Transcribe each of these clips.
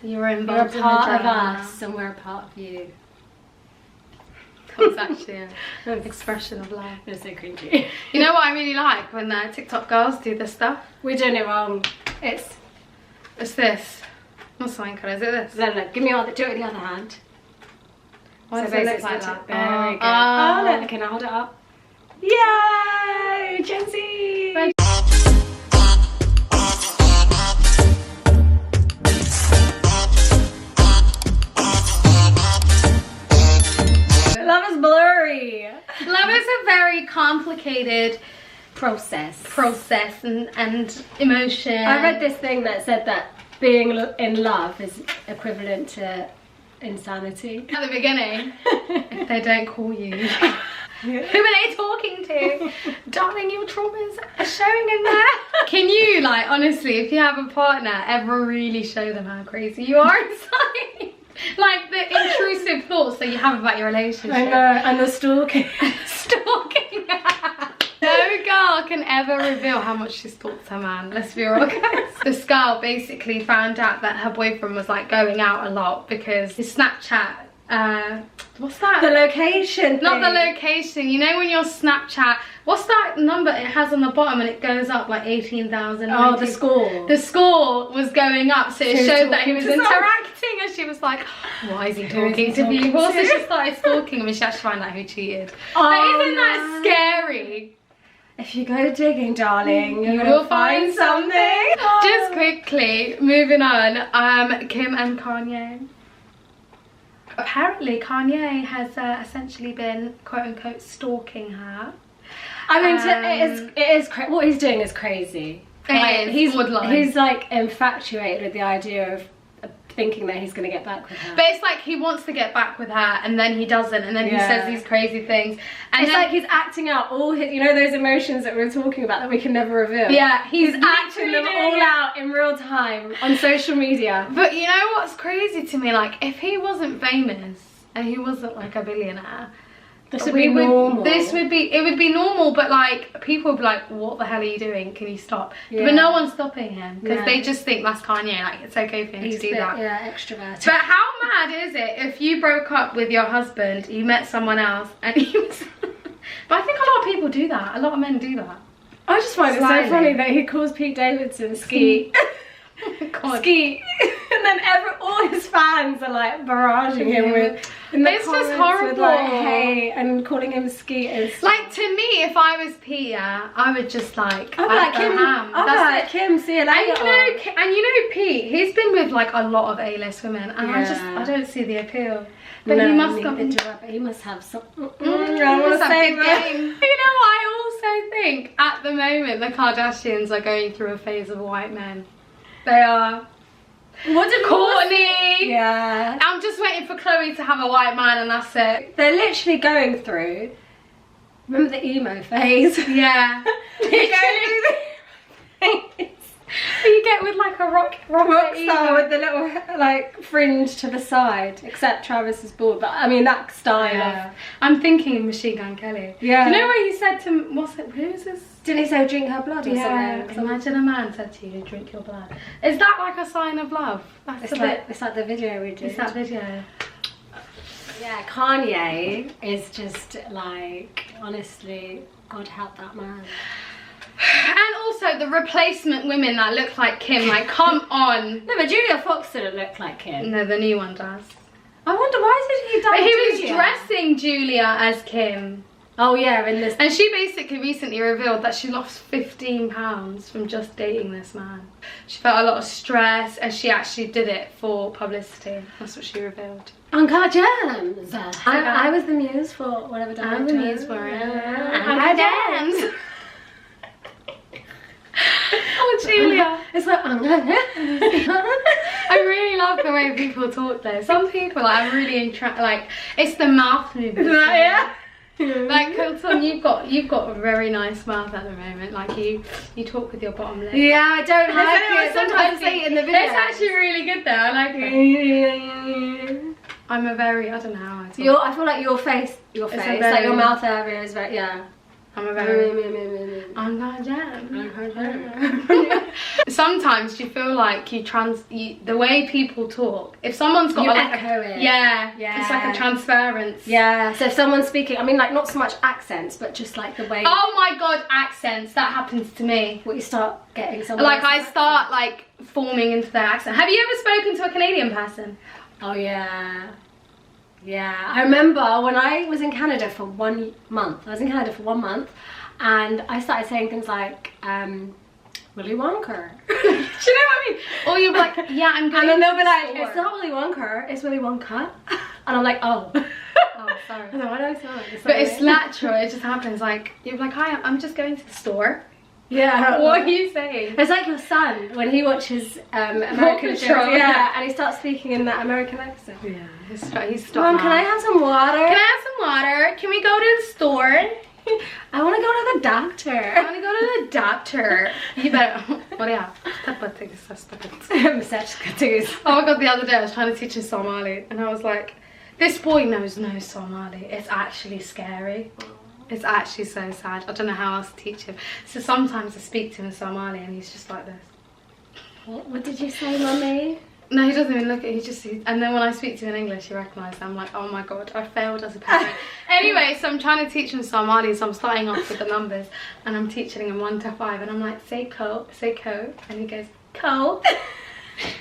You're You're a part of us, and we're a part of you. That's actually an expression of love. It's so cringy. You know what I really like when TikTok girls do this stuff? We're doing it wrong. It's this. Not sign colour, is it this? No, give me all. Do it with the other hand. Why So does it look basically like that? Very good. Oh, Look, can I hold it up? Yay! Gen Z! Love is blurry. Love is a very complicated Process and emotion. I read this thing that said that being in love is equivalent to insanity. At the beginning, if they don't call you, who are they talking to? Darling, your traumas are showing in there. Can you, like, honestly, if you have a partner, ever really show them how crazy you are inside? Like the intrusive thoughts that you have about your relationship. I know, and the stalking. Stalking. No girl can ever reveal how much she stalks her man. Let's be real, guys. This girl basically found out that her boyfriend was like going out a lot because his Snapchat, what's that? The location Not thing. the location. You know when your Snapchat, what's that number it has on the bottom and it goes up like 18,000? Oh, the score. The score was going up, so it So showed that he was talking to interacting, and she was like, why is he talking to people? So she started stalking him and she had to find out who cheated. Oh, but isn't that scary? If you go digging, darling, you will will find something. Just quickly, moving on, Kim and Kanye. Apparently, Kanye has essentially been, quote-unquote, stalking her. I mean, it is what he's doing is crazy. It is borderline. He's like infatuated with the idea of thinking that he's going to get back with her. But it's like he wants to get back with her and then he doesn't, and then he says these crazy things. And it's like he's acting out all his, you know, those emotions that we were talking about that we can never reveal. Yeah, he's acting them all out in real time on social media. But you know what's crazy to me? Like, if he wasn't famous and he wasn't like a billionaire, This would be normal. It would be normal, but like people would be like, what the hell are you doing? Can you stop? Yeah. But no one's stopping him because they just think that's Kanye, like it's okay for him to do that. Yeah, extroverted. But how mad is it if you broke up with your husband, you met someone else and he was but I think a lot of people do that. A lot of men do that. I just find it so funny that he calls Pete Davidson Ski. Ski. And then all his fans are like barraging him with it's just horrible. With like, hey, and calling him Ski is like, to me, if I was Pete, I would just like I'd be like Kim. I'd be like Kim, see you later. And you know Pete, he's been with like a lot of A-list women, and I don't see the appeal. But no, he must have he must have some I want to say game. You know what I also think? At the moment, the Kardashians are going through a phase of white men. They are. What did Courtney? Yeah. I'm just waiting for Chloe to have a white man and that's it. They're literally going through. Remember the emo phase? Yeah. They're going through the phase. You get with like a rock star with the little like fringe to the side, except Travis is bald. But I mean that style of. I'm thinking of Machine Gun Kelly. Yeah. Do you know what he said to who's this? Didn't he say drink her blood or something? Imagine a man said to you, drink your blood. Is that like a sign of love? It's like the video we did. It's that video. Yeah, Kanye is just like, honestly, God help that man. And also the replacement women that look like Kim, like come on. No, but Julia Fox didn't look like Kim. No, the new one does. I wonder why did he But he was dressing Julia as Kim. Oh yeah, in this. And she basically recently revealed that she lost 15 pounds from just dating this man. She felt a lot of stress and she actually did it for publicity. That's what she revealed. Uncut Gems. I was the muse for whatever director. I'm the muse for it. Uncut Gems. Oh, Julia. It's like, I really love the way people talk though. Some people like, are really like, it's the mouth movement. Yeah. Like Colton, you've got a very nice mouth at the moment. Like you talk with your bottom lip. Yeah, I don't like it. Sometimes I say it in the video. It's actually really good though. I like it. I'm a very, I don't know how I talk. I feel like your face, like your mouth area is very, I'm a very... I'm not jam. Sometimes you feel like the way people talk, if someone's got like echo it. Yeah, it's like a transference. Yeah, so if someone's speaking, I mean, like, not so much accents, but just like the way... Oh my god, accents, that happens to me. What, you start getting someone like I start like forming into their accent. Have you ever spoken to a Canadian person? Oh yeah. Yeah, I remember when I was in Canada for 1 month. I was in Canada for 1 month, and I started saying things like, Willy Wonka. Do you know what I mean? Or you're like, yeah, I'm going. And then they'll be like, store. it's not Willy Wonka, it's Willy Wonka. And I'm like, oh. Oh, sorry. I know, why do I sound like this? But it's natural, it just happens. Like, you're like, hi, I'm just going to the store. Yeah. What are you saying? It's like your son when he watches American shows, and he starts speaking in that American accent. Yeah, he's stopped. Mom, can I have some water? Can I have some water? Can we go to the store? I want to go to the doctor. I want to go to the doctor. You better. What do you have? Oh my god, the other day I was trying to teach him Somali, and I was like, this boy knows no Somali. It's actually scary. It's actually so sad. I don't know how else to teach him. So sometimes I speak to him in Somali and he's just like this. What did you say, Mummy? No, he doesn't even look at it. And then when I speak to him in English, he recognises. I'm like, oh my god, I failed as a parent. Anyway, so I'm trying to teach him Somali, so I'm starting off with the numbers, and I'm teaching him 1 to 5, and I'm like, say ko, and he goes, ko.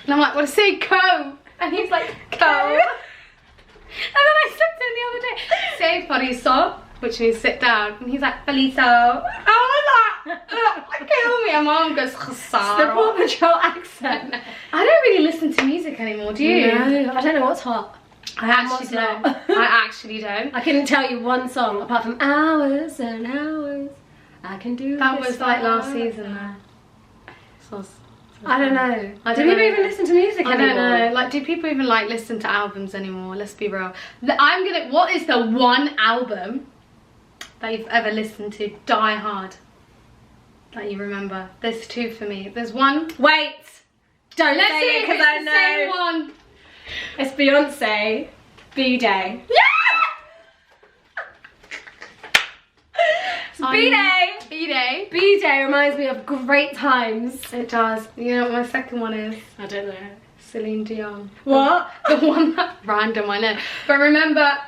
And I'm like, well, say ko. And he's like, ko. And then I said to him the other day, say fariso, which means sit down, and he's like, feliso. Oh my god, kill me. And mom goes, khasara. The Paw Patrol accent. I don't really listen to music anymore, do you? No, I don't know what's hot. I actually don't. I actually don't. I couldn't tell you one song apart from hours and hours. I can do that was like last season though. So I don't know. Do people even listen to music anymore? I don't know. Like, do people even like listen to albums anymore? Let's be real. What is the one album that you've ever listened to, die hard, that you remember? There's 2 for me. There's one. Wait. Don't Let's say see it because I know. Same one. It's Beyonce. B-Day. Yeah. B-Day. B-Day. B-Day reminds me of great times. It does. You know what my second one is? I don't know. Celine Dion. What? The one that random, I know. But remember,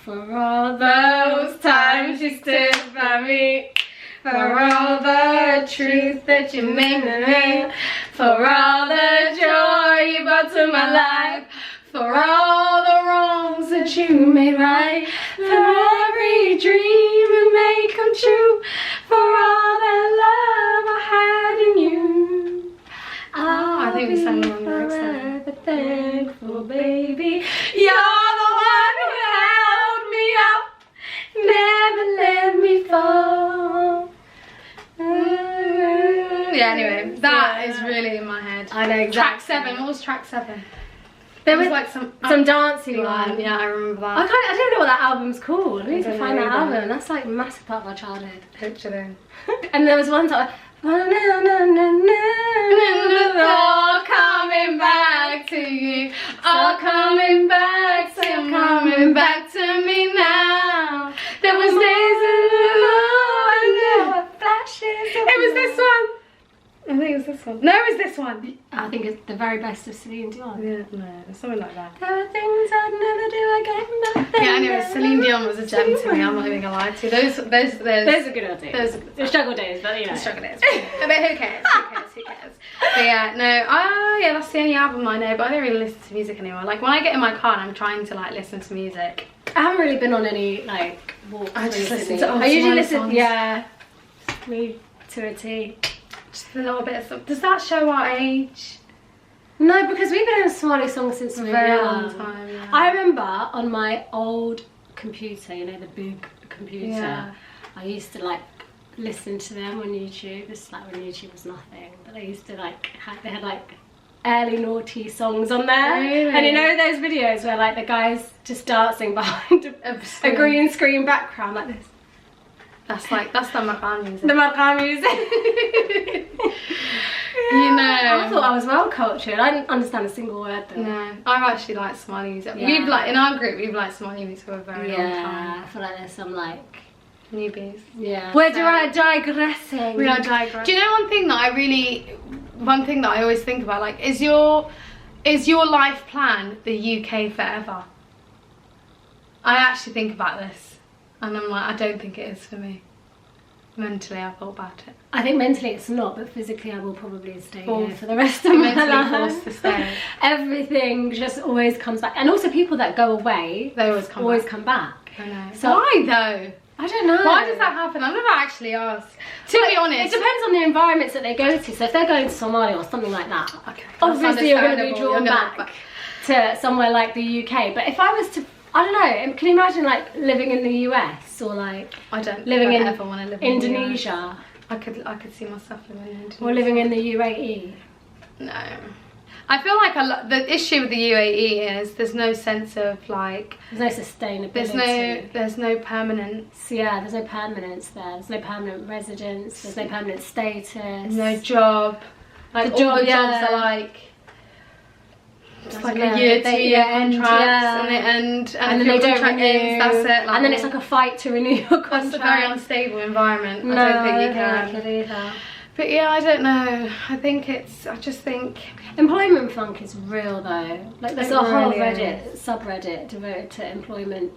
for all those times you stood by me, for all the truth that you made me, for all the joy you brought to my life, for all the wrongs that you made right, for every dream you made come true, for all that love I had in you. I think we sang the wrong lyrics there. Forever thankful, baby. You're the one who held me up, never let me fall. Yeah, anyway, that is really in my head. I know exactly. Track 7, what was track 7? There was like some dancey one. Yeah, I remember that. I don't know what that album's called. I need to find that album. That's like a massive part of our childhood. Literally. And there was one time, all coming back to you, all coming back, still coming back to me now. There was days and there were flashes. It was this one. I think it was this one. No, it was this one. I think it's the very best of Celine Dion. Yeah, no, something like that. There are things I'd never do again. Yeah, anyway, Celine Dion was a gem to me. I'm not even gonna lie to you. Those are good old days. They're struggle days, but you know. Struggle days. But who cares? Who cares? But yeah, no. Yeah, that's the only album I know. But I don't really listen to music anymore. Like when I get in my car and I'm trying to like listen to music. I haven't really been on any like walks. I just recently. listen to. I usually listen. Songs. Yeah. Me to a T. Just a little bit of stuff. Does that show our age? No, because we've been in a Somali song since a we very were long time. Yeah. I remember on my old computer, you know, the big computer, yeah. I used to like listen to them on YouTube. This is like when YouTube was nothing, but they used to like they had like early naughty songs on there. Really? And you know those videos where like the guy's just dancing behind a green screen background like this. That's the Ramadan music. The Ramadan music. Yeah. You know. I thought I was well cultured. I didn't understand a single word though. No, I've actually liked Somali music. Yeah. We've like in our group we've liked Somali music for a very long time. I feel like there's some like newbies. Yeah. We're digressing. We are digressing. Do you know one thing that I always think about, like, is your life plan the UK forever? I actually think about this, and I'm like, I don't think it is for me. Mentally, I've thought about it. I think mentally it's not, but physically I will probably stay here for the rest of my life. Forced to stay. Everything just always comes back, and also people that go away, they always come back. I know. So why though? I don't know. Why does that happen? I've never actually asked. To be honest, it depends on the environments that they go to. So if they're going to Somalia or something like that, okay, obviously you're going to be drawn back to somewhere like the UK. But if I was to, I don't know, can you imagine like living in the US or like living in Indonesia? I could see myself living in Indonesia. Or living in the UAE. No. I feel like the issue with the UAE is there's no sense of like... There's no sustainability. There's no permanence. Yeah, there's no permanence there. There's no permanent residence. There's no permanent status. No job. Like all the jobs are like... It's like a year, 2 year contracts, and then they don't renew. That's it. Like, and then it's like a fight to renew your contract. That's a very unstable environment. No, I don't think you can. I don't like it either. But yeah, I don't know. I just think employment funk is real though. Like there's a whole Reddit subreddit devoted to employment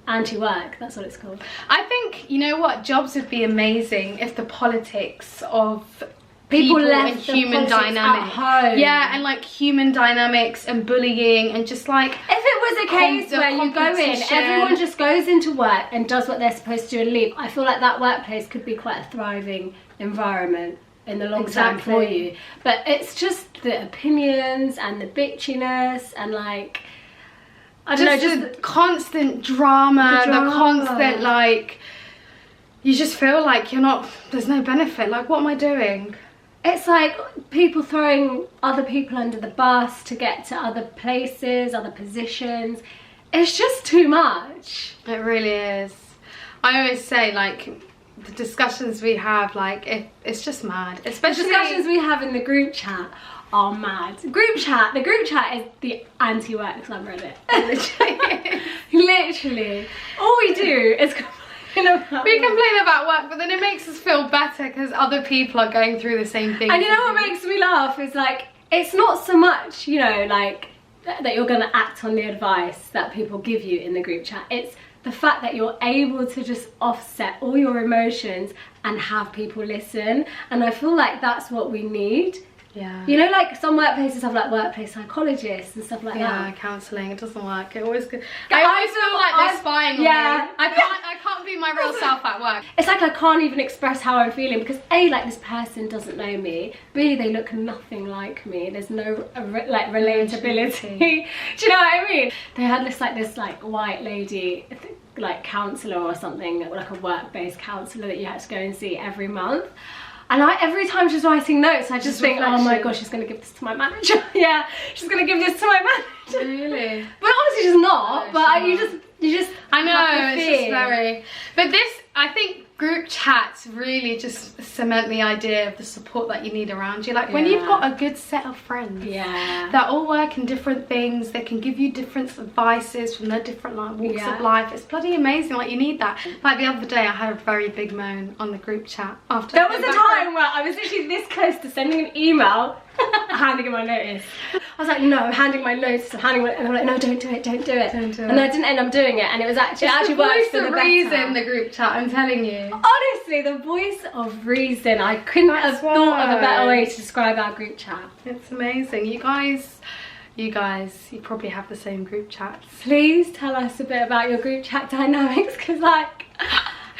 anti-work. That's what it's called. I think, you know what, jobs would be amazing if the politics of people and human dynamics at home. Yeah, and like human dynamics and bullying and just like, if it was a case where you go in, everyone just goes into work and does what they're supposed to do and leave, I feel like that workplace could be quite a thriving environment in the long term for you. But it's just the opinions and the bitchiness and like, I don't know, just the constant drama, the constant like, you just feel like there's no benefit. Like, what am I doing? It's like people throwing other people under the bus to get to other places, other positions. It's just too much. It really is. I always say, like, the discussions we have, like, it's just mad. Especially the discussions we have in the group chat are mad. The group chat is the anti-work subreddit. Literally. Literally. All we do is we complain about work, but then it makes us feel better because other people are going through the same thing. And you know what makes me laugh is like, it's not so much, you know, like that you're going to act on the advice that people give you in the group chat. It's the fact that you're able to just offset all your emotions and have people listen. And I feel like that's what we need. Yeah. You know, like some workplaces have like workplace psychologists and stuff like that. Yeah, counselling. It doesn't work. I always feel like they're spying on me. I can't be my real self at work. It's like I can't even express how I'm feeling because A, like this person doesn't know me. B, they look nothing like me. There's no like relatability. Do you know what I mean? They had this white lady, like counsellor or something, like a work-based counsellor that you had to go and see every month. And every time she's writing notes, I just think, oh my gosh, she's going to give this to my manager. Yeah, she's going to give this to my manager. Really? But honestly, she's not. No, but you just I know, it's just very... But this, I think group chats really just cement the idea of the support that you need around you. Like when you've got a good set of friends that all work in different things, they can give you different advices from their different walks of life. It's bloody amazing. Like you need that. Like the other day I had a very big moan on the group chat after. There was a time where I was literally this close to sending an email handing in my notice. I was like, no, I'm handing my notice, and they were like, no, don't do it. And I didn't end up doing it, and it was actually worked for the better. Reason, the group chat, I'm telling you. Honestly, the voice of reason. I couldn't have thought of a better way to describe our group chat. It's amazing. You guys, you probably have the same group chats. Please tell us a bit about your group chat dynamics, because like,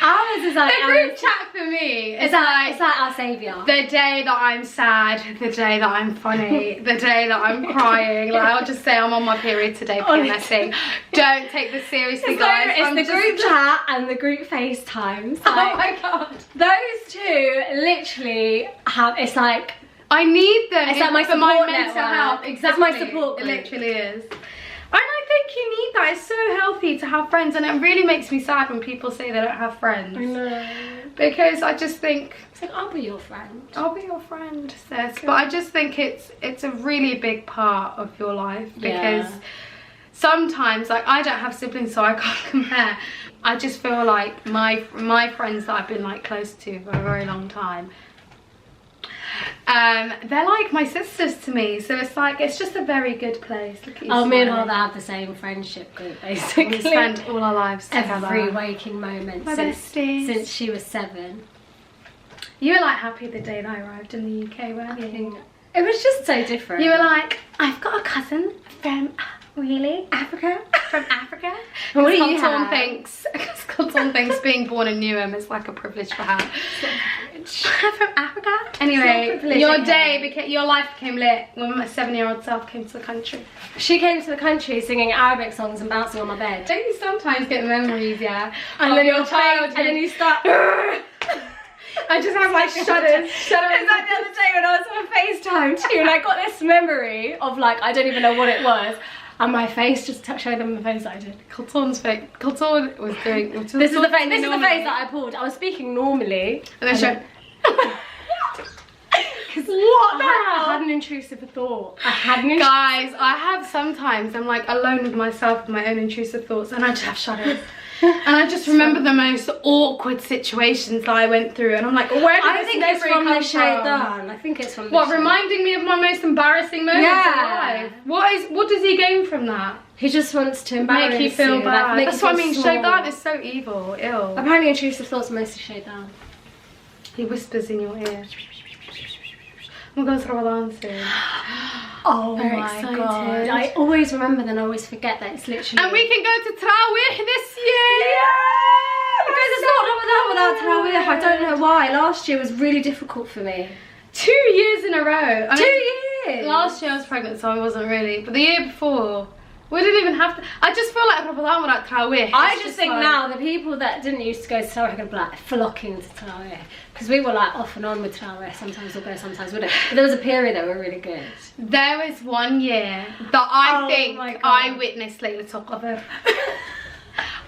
ours is like... The group chat for me is like... It's like our saviour. The day that I'm sad, the day that I'm funny, the day that I'm crying. Like, I'll just say I'm on my period today, PMSing. Don't take this seriously, guys. It's the group chat and the group FaceTimes. Like, oh my god. Those two literally have... It's like... I need them. It's like my support my network. mental health. Exactly. It's my support group. It literally is. And I think you need that. It's so healthy to have friends, and it really makes me sad when people say they don't have friends. I know. Because I just think... It's like, I'll be your friend. I'll be your friend, sis. But I just think it's a really big part of your life, because sometimes, like, I don't have siblings, so I can't compare. I just feel like my friends that I've been like close to for a very long time, they're like my sisters to me, so it's like, it's just a very good place. Look at you. Oh, me and Hodo have the same friendship group, basically. We spend all our lives together. Every waking moment since she was 7. You were like happy the day that I arrived in the UK, weren't you? It was just so different. You were like, I've got a cousin from Africa. From Africa. And what do you have? Colton thinks being born in Newham is like a privilege for her. From Africa. Anyway, your life became lit when my 7-year-old self came to the country. She came to the country singing Arabic songs and bouncing on my bed. Don't you sometimes get memories, yeah? And then your childhood, and then you start. I just have like shudders. It's like the other day when I was on FaceTime too, and I got this memory of like, I don't even know what it was, and my face just showed them the face that I did. Colton's face. Colton was doing. This is the face. This is the face that I pulled. I was speaking normally, and then what the hell? I had an intrusive thought. Guys, I have sometimes. I'm like alone with myself, with my own intrusive thoughts, and I just have shudders. And I just remember the most awkward situations that I went through, and I'm like, where did this memory come from? I think it's from what, reminding me of my most embarrassing moments in life. What does he gain from that? He just wants to embarrass make you feel bad. Like, that's what I mean. Shaitan is so evil, ill. Apparently intrusive thoughts are mostly Shaitan. He whispers in your ear. I'm going to Ramadan soon. Oh my god. I always remember, then I always forget that it's literally. And we can go to taraweeh this year! Yeah! Because it's not Ramadan without taraweeh. I don't know why. Last year was really difficult for me. 2 years in a row. 2 years! Last year I was pregnant, so I wasn't really. But the year before, we didn't even have to. I just feel like Ramadan without taraweeh. I just think like, now the people that didn't used to go to taraweeh are going to be like flocking to taraweeh. Because we were like off and on with taraweeh. Sometimes we'll go, sometimes we don't. But there was a period that were really good. There was one year that I think I witnessed Laylatul Qadr.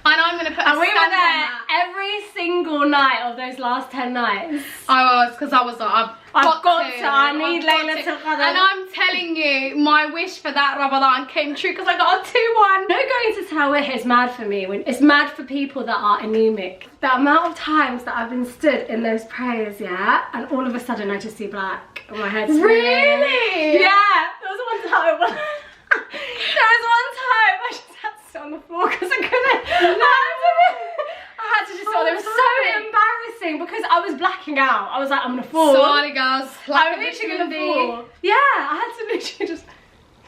And I'm going to put a and we were stamp there on that. every single night of those last 10 nights. I was, because I was like, I need Laylatul Qadr. And I'm telling you, my wish for that Ramadan came true because I got a 2-1. No, going to taraweeh is mad for me. It's mad for people that are anemic. The amount of times that I've been stood in those prayers, yeah, and all of a sudden I just see black on my head. Really? Yeah. There was one time. I just had to sit on the floor because I couldn't. I had to just sit. It was so embarrassing because I was blacking out. I was like, I'm gonna fall. Sorry, girls. I'm literally gonna fall. Yeah, I had to literally just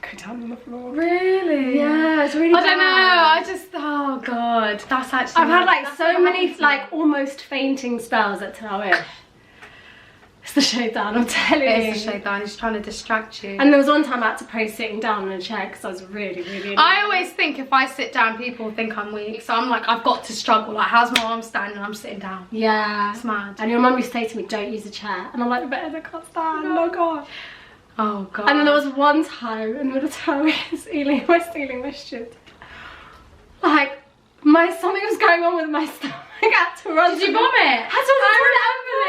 go down on the floor. Really? Yeah, it's really bad. I don't know. I just, oh god, that's actually. I've had like so many like almost fainting spells at taraweeh. It's the shaitan, I'm telling you. It's the shaitan, he's trying to distract you. And there was one time I had to pray sitting down in a chair because I was really annoyed. I always think if I sit down, people think I'm weak. So I'm like, I've got to struggle. Like, how's my arm standing? I'm sitting down. Yeah. It's mad. And your mum used to say to me, don't use a chair. And I'm like, but I can't stand. Oh god. Oh god. And then there was one time in the middle of taraweeh, West Ealing Masjid. Like, something was going on with my stomach. I had to run. Did you vomit? I had to remember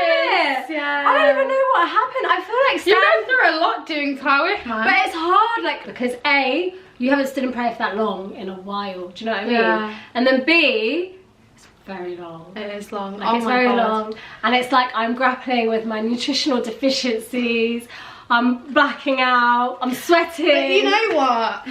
this. Yeah. I don't even know what happened. I feel like you go through a lot doing taraweeh, man. But it's hard, like, because A, you haven't stood in prayer for that long in a while. Do you know what I mean? Yeah. And then B, it's very long. It is long. Like, it's very long. And it's like I'm grappling with my nutritional deficiencies. I'm blacking out, I'm sweating. But you know what?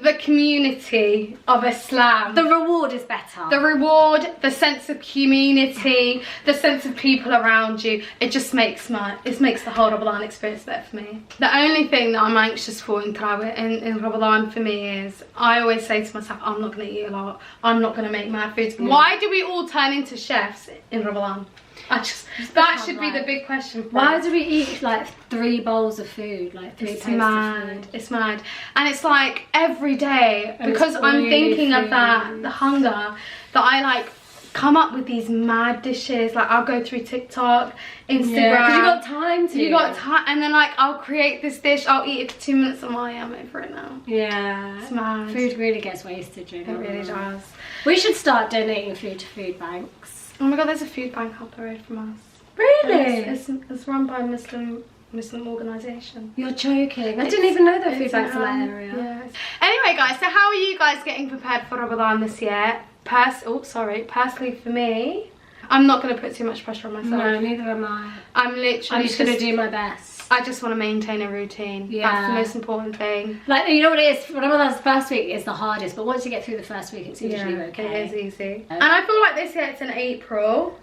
The community of Islam. The reward is better. The reward, the sense of community, the sense of people around you, it just makes the whole Ramadan experience better for me. The only thing that I'm anxious for in Taraweeh, in Ramadan for me is, I always say to myself, I'm not going to eat a lot. I'm not going to make mad foods. Why do we all turn into chefs in Ramadan? That should be the big question. Why do we eat like 3 bowls of food, like 3 plates of food? It's mad. And it's like every day, because I'm thinking of that, the hunger, that I like come up with these mad dishes. Like I'll go through TikTok, Instagram. Yeah, because you got time to. You got time, and then like I'll create this dish, I'll eat it for 2 minutes, and I'm over it now. Yeah. It's mad. Food really gets wasted. It really does. We should start donating food to food banks. Oh my god, there's a food bank up the road from us. Really? It's run by Muslim Muslim organisation. You're joking. I didn't even know there were food banks in that area. Yeah. Anyway, guys, so how are you guys getting prepared for Ramadan this year? Personally for me, I'm not going to put too much pressure on myself. No, neither am I. I'm just going to do my best. I just want to maintain a routine. Yeah. That's the most important thing. Like, you know what it is? Ramadan's first week is the hardest, but once you get through the first week, it's usually okay. It is easy. And I feel like this year it's in April.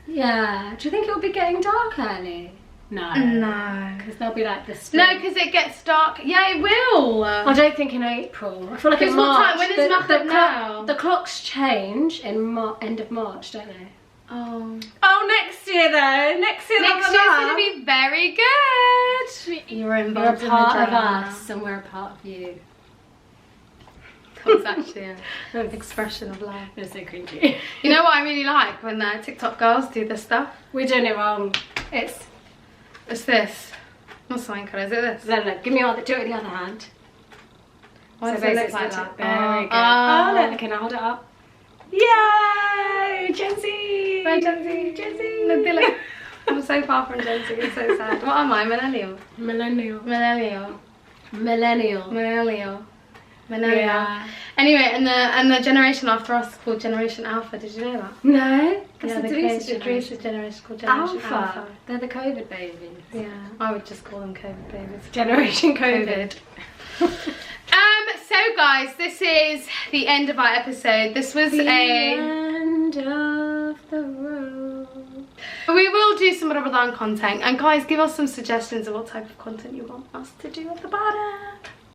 Yeah. Do you think it'll be getting dark early? No. No. Because they'll be like this. No, because it gets dark. Yeah, it will. I don't think in April. I feel like in March. What time? When is Maghrib now? The clocks change in end of March, don't they? Oh. Oh, next year though. Next year's going to be very good. You're involved You're a part in the of drama. us and we're a part of you. That was actually an expression of love. It's so cringy. You know what I really like? When TikTok girls do this stuff. We're doing it wrong. It's this. Not something, is it this? No, give me all the, do it with the other hand. Why so does it basically look like that? Very good. Oh, Look, can I hold it up? Yay! Gen Z! Bye, Gen Z. Gen Z! I'm so far from Gen Z, it's so sad. What am I? Millennial? Millennial. Yeah. Anyway, and the generation after us is called Generation Alpha. Did you know that? No. Yeah, the Greece's generation called Generation Alpha. They're the COVID babies. Yeah, I would just call them COVID babies. Generation COVID. So guys, this is the end of our episode. This was the end of the road. We will do some Ramadan content, and guys, give us some suggestions of what type of content you want us to do at the bottom.